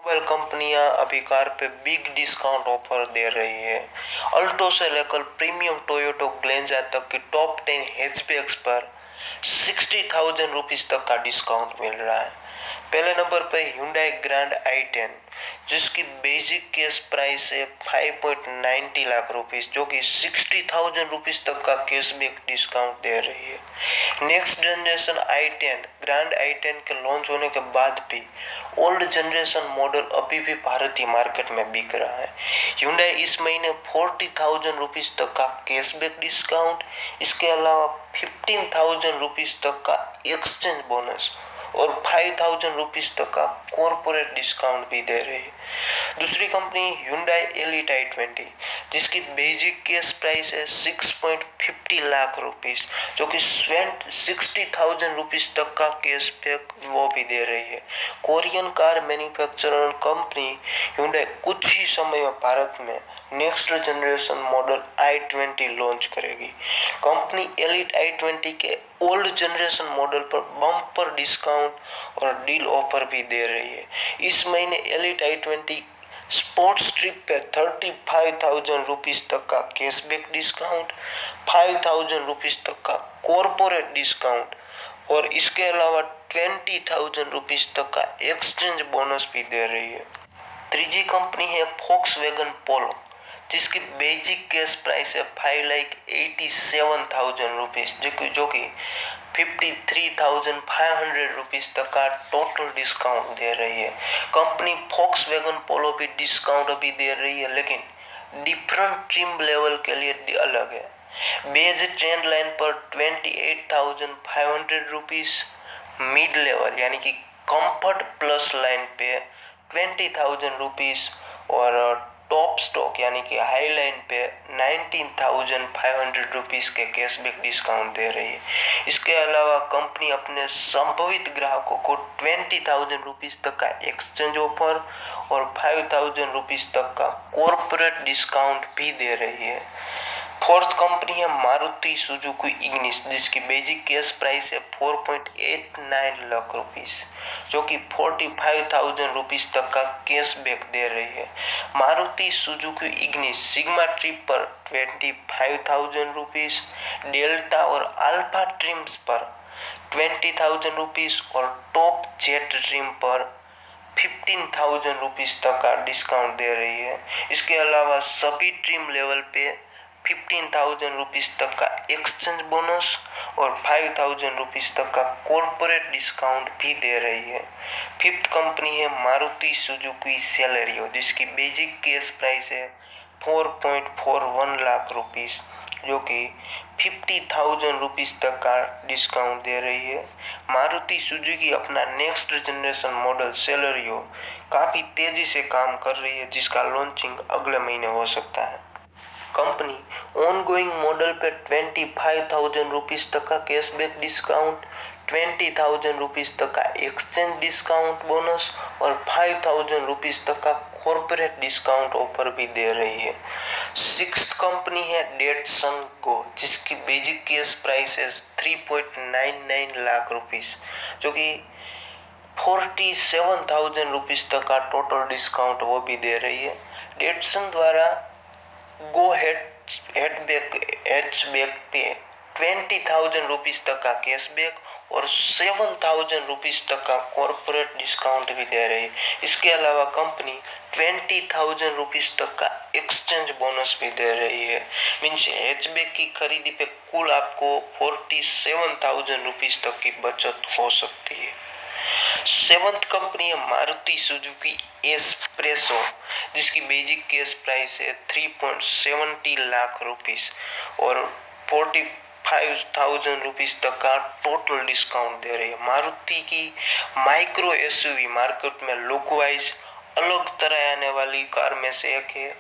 Mobile कंपनियां अभी car पे बिग डिस्काउंट ऑफर दे रही है। अल्टो से लेकर प्रीमियम टोयोटा ग्लेंजा तक की टॉप 10 हैचबैक्स पर 60,000 रुपीज तक का डिस्काउंट मिल रहा है। पहले नंबर पे Hyundai ग्रैंड i10 जिसकी बेसिक कैश प्राइस है 5.90 लाख रुपीस, जो कि 60,000 रुपीज तक का कैशबैक डिस्काउंट दे रही है। Next generation i10 grand i10 के लॉन्च होने के बाद भी ओल्ड जनरेशन मॉडल अभी भी भारतीय मार्केट में बिक रहा है। Hyundai इस महीने 40,000 रुपीज तक का कैशबैक डिस्काउंट, इसके अलावा 15,000 रुपीज तक का एक्सचेंज बोनस और 5,000 रुपीज तक का कॉर्पोरेट डिस्काउंट भी दे रही है। दूसरी कंपनी Hyundai Elite i20 जिसकी बेसिक कैश प्राइस है 6.50 लाख रुपीस, जो कि 60,000 रुपीज तक का कैशबैक वो भी दे रही है। Korean car manufacturer company Hyundai कुछ ही समय में भारत में next generation model i20 launch करेगी। कंपनी Elite i20 के ओल्ड जनरेशन मॉडल पर बम्पर डिस्काउंट और डील ऑफर भी दे रही है। इस महीने Elite i20 स्पोर्ट्स ट्रिप पे 35,000 रुपीज तक का कैशबैक डिस्काउंट, 5,000 रुपीज तक का कॉर्पोरेट डिस्काउंट और इसके अलावा 20,000 रुपीज तक का एक्सचेंज बोनस भी दे रही है। तीसरी कंपनी है Volkswagen पोलो जिसकी बेसिक कैश प्राइस है 5,87,000 रुपीज, जो कि 53,500 रुपीज तक का टोटल डिस्काउंट दे रही है। कंपनी Volkswagen पोलो भी डिस्काउंट अभी दे रही है, लेकिन डिफरेंट ट्रिम लेवल के लिए अलग है। बेस ट्रेंड लाइन पर 28,500 रुपीज, मिड लेवल यानी कि कंफर्ट प्लस लाइन पे 20,000 रुपीज और टॉप स्टॉक यानी कि हाई लाइन पे 19,500 रुपीज के कैशबैक डिस्काउंट दे रही है। इसके अलावा कंपनी अपने संभावित ग्राहकों को 20,000 रुपीज तक का एक्सचेंज ऑफर और 5,000 रुपीज तक का कॉर्पोरेट डिस्काउंट भी दे रही है। फोर्थ कंपनी है मारुति सुजुकी इग्निस जिसकी बेसिक कैश प्राइस है 4.89 लाख रुपीस, जो कि 45,000 रुपीस तक का कैशबैक दे रही है। Maruti Suzuki Ignis sigma trip पर 25,000 रुपीस, डेल्टा और अल्फा ट्रिम्स पर 20,000 रुपीस और टॉप जेट ट्रिम पर 15,000 रुपीस तक का डिस्काउंट दे रही है। इसके अलावा सभी ट्रिम लेवल पे 15,000 रुपीज तक का एक्सचेंज बोनस और 5,000 रुपीज तक का कॉर्पोरेट डिस्काउंट भी दे रही है। फिफ्थ कंपनी है मारुति सुजुकी सेलेरियो जिसकी बेसिक कैश प्राइस है 4.41 लाख रुपीस, जो कि 50,000 रुपीज तक का डिस्काउंट दे रही है। मारुति सुजुकी अपना नेक्स्ट जनरेशन मॉडल सेलेरियो काफ़ी तेज़ी से काम कर रही है, जिसका लॉन्चिंग अगले महीने हो सकता है। कंपनी ऑनगोइंग मॉडल पे 25,000 रुपीज तक का कैशबैक डिस्काउंट, 20,000 रुपीज तक का एक्सचेंज डिस्काउंट बोनस और 5,000 रुपीज तक का कॉर्पोरेट डिस्काउंट ऑफर भी दे रही है। सिक्स्थ कंपनी है डेटसन गो जिसकी बेसिक कैश प्राइस है 3.99 लाख रुपीज, जो कि 47,000 रुपीज तक का टोटल डिस्काउंट वो भी दे रही है। डेटसन द्वारा गो हैचबैक पे 20,000 रुपीज तक का कैशबैक और 7,000 रुपीज तक का कॉर्पोरेट डिस्काउंट भी दे रही है। इसके अलावा कंपनी 20,000 रुपीज तक का एक्सचेंज बोनस भी दे रही है। मीन्स हैचबैक की खरीदी पे कुल आपको 47,000 रुपीज तक की बचत हो सकती है। सेवंथ कंपनी है मारुति सुजुकी एस्प्रेसो जिसकी बेसिक कैश प्राइस है 3.70 लाख रुपीस और 45,000 रुपीस तक का टोटल डिस्काउंट दे रही है। मारुति की माइक्रो एसयूवी मार्केट में लुक वाइज अलग तरह आने वाली कार में से एक है,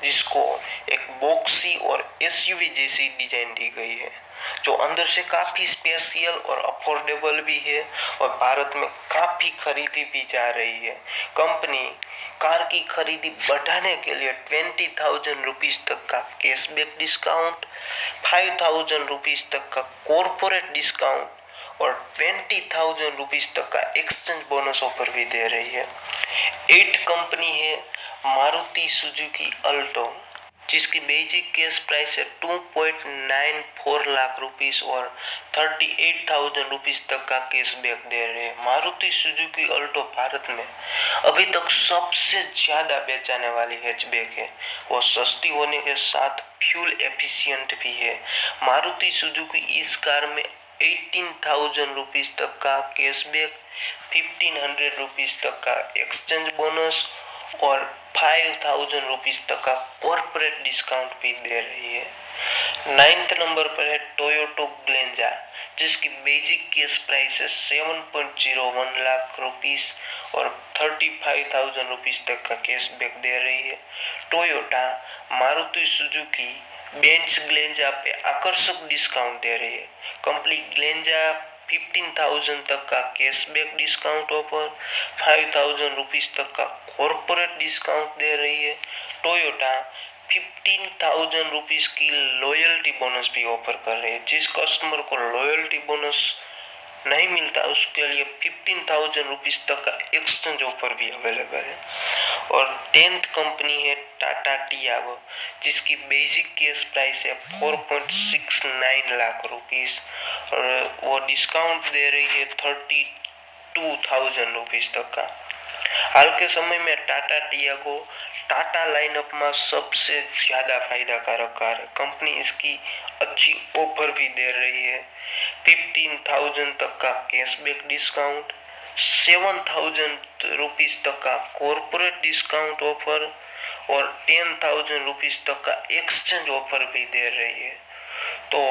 जिसको एक बॉक्सी और एसयूवी जैसी डिजाइन दी गई है, जो अंदर से काफी स्पेशियल और अफोर्डेबल भी है और भारत में काफी खरीदी भी जा रही है। कंपनी कार की खरीदी बढ़ाने के लिए 20,000 रुपीज तक का कैशबैक डिस्काउंट, 5,000 रुपीज तक का कॉर्पोरेट डिस्काउंट और 20,000 रुपीज तक का एक्सचेंज बोनस ऑफर भी दे रही है। एट कंपनी है मारुति सुजुकी अल्टो, जिसकी बेसिक कैश प्राइस है 2.94 लाख रुपीस और 38,000 रुपीस तक का कैशबैक दे रहे हैं। मारुति सुजुकी अल्टो भारत में अभी तक सबसे ज्यादा बेचाने वाली हैचबैक है। वो सस्ती होने के साथ फ्यूल एफिशिएंट भी है। मारुति सुजुकी इस कार में 18,000 रुपीस तक का कैशबैक, 1,500 रुपीस तक का एक्सचेंज बोनस और 5,000 रुपीस तक का कॉर्पोरेट डिस्काउंट भी दे रही है। 9th नंबर पर है टोयोटो ग्लेंजा, जिसकी बेसिक कैश प्राइस है 7.01 लाख रुपीस और 35,000 रुपीस तक का कैशबैक दे रही है। Toyota Maruti Suzuki Benz Glanza पे आकर्षक डिस्काउंट दे रही है। कंपनी ग्लेंजा 15,000 तक का कैशबैक डिस्काउंट ऑफर, 5,000 रुपीस तक का कॉर्पोरेट डिस्काउंट दे रही है। टोयोटा 15,000 रुपीस की लॉयल्टी बोनस भी ऑफर कर रही है। जिस कस्टमर को लॉयल्टी बोनस नहीं मिलता उसके लिए 15,000 रुपीस तक का एक्सचेंज ऑफर भी अवेलेबल है। और 10th कंपनी है टाटा टियागो, जिसकी बेसिक कैश प्राइस है 4.69 लाख रुपीस और वो डिस्काउंट दे रही है 32,000 रुपीस तक का। हाल के समय में टाटा टियागो टाटा लाइनअप में सबसे ज्यादा फायदा कारक कार है। कंपनी इसकी अच्छी ऑफर भी दे रही है। 15,000 तक का कैशबैक डिस्काउंट, 7,000 रुपीस तक का कॉर्पोरेट डिस्काउंट ऑफर और 10,000 रुपीस तक का एक्सचेंज ऑफर भी दे रही है। तो